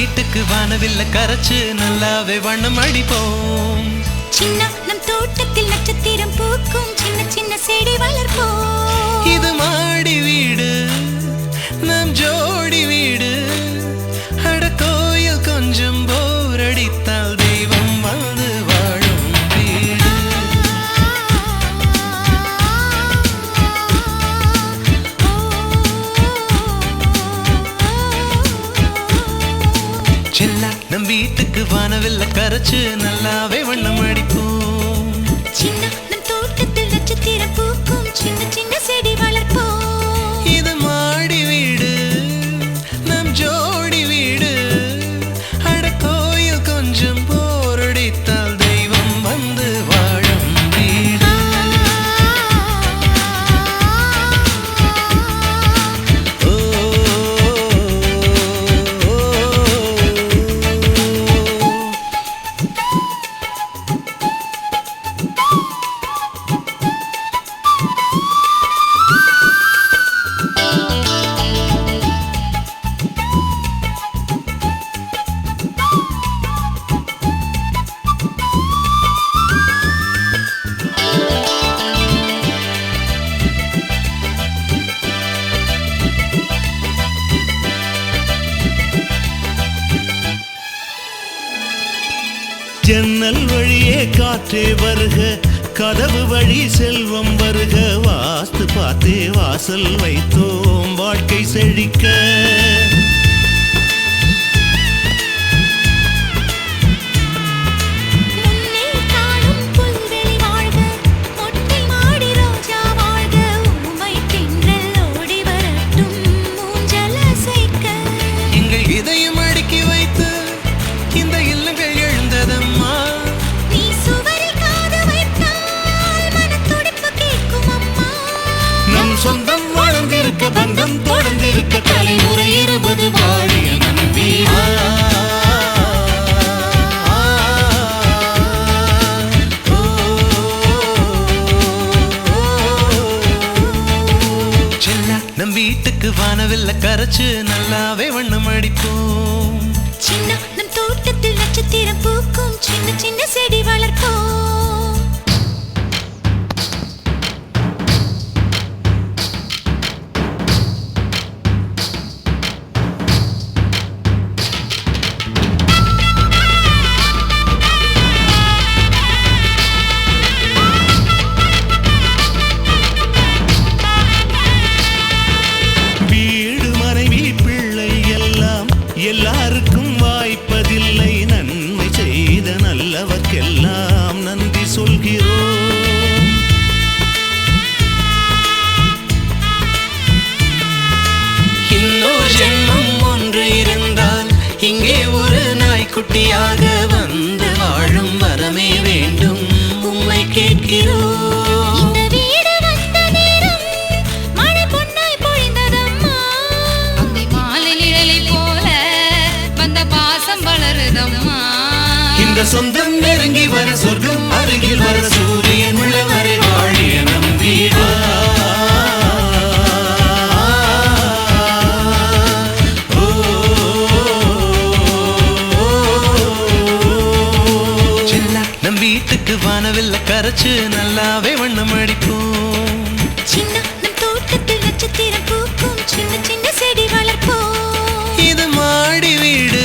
வீட்டுக்கு வானவில்ல கரைச்சு நல்லாவே வண்ணம் அடிப்போம். சின்ன நம் தோட்டத்தில் நட்சத்திரம் பூக்கும் சின்ன சின்ன செடி வளர்ப்போம். இது மாடி வீடு நம் ஜோடி வீடு. அட கோயில் கொஞ்சம் போர் அடித்தால் தெய்வம் வந்து வாழும் வீடு. செல்ல நம் வீட்டுக்கு வானவில்ல கரைச்சு நல்லாவே வண்ணம் அடிப்போம். சின்ன நம் தோட்டத்தில் நட்சத்திரம் பூக்கும் சின்ன சின்ன செடி வளர்ப்போம். இது மாடி வீடு நம் ஜோடி வீடு. அட கோயில் கொஞ்சம் போரடித்தால் தெய்வம் வந்து வாழும் வீடு. ஜன்னல் வழியே காற்றே வருக, கதவு வழி செல்வம் வருக. வாஸ்து பார்த்தே வாசல் வைத்தோம் வாழ்க்கை செழிக்க. முன்னே காணும் புல்வெளி வாழ்க, மொட்டை மாடி ரோஜா வாழ்க. ஊமை தென்றல் ஓடி வரட்டும் ஊஞ்சல் அசைக்க. எங்கள் இதயம் அடுக்கி வைத்து இந்த இல்லங்கள் எழுந்ததம்மா. நீ சுவரில் காது வைத்தால் மனத்துடிப்பு கேட்கும் அம்மா. நம் சொந்தம் வாழ்ந்திருக்க பந்தம் தொடர்ந்திருக்க தலைமுறை 20 வாழிய நம் வீடு. செல்ல நம் வீட்டுக்கு வானவில்ல கரைச்சு நல்லாவே வண்ணம் அடிப்போம். சின்ன நம் தோட்டத்தில் நட்சத்திரம் பூக்கும் சின்ன சின்ன செடி வளர்ப்போம். வீடு மனைவி பிள்ளை எல்லாம் எல்லாருக்கும் வாய்ப்பதில்லை. நன்மை செய்த நல்லவர்க்கெல்லாம் நன்றி சொல்கிறோம். இன்னொரு ஜென்மம் ஒன்று இருந்தால் இங்கே ஒரு நாய்க்குட்டியாக வந்து வாழும் வரமே வேண்டும் உம்மை கேட்கிறோம். இந்த வீடு வந்த நேரம் மழை பொன்னாய் பொழிந்ததம்மா. அந்தி மாலை நிழலை போல வந்த பாசம் வளருதம்மா. இந்த சொந்தம் நெருங்கி வர சொர்க்கம் அருகில் வர சூரியன் உள்ளவரை வாழிய நம் வீடு. செல்ல நம் வீட்டுக்கு வானவில்ல கரைச்சு நல்லாவே வண்ணம் அடிப்போம். சின்ன நம் தோட்டத்தில் நட்சத்திரம் பூக்கும் சின்ன சின்ன செடி வளர்ப்போம். இது மாடி வீடு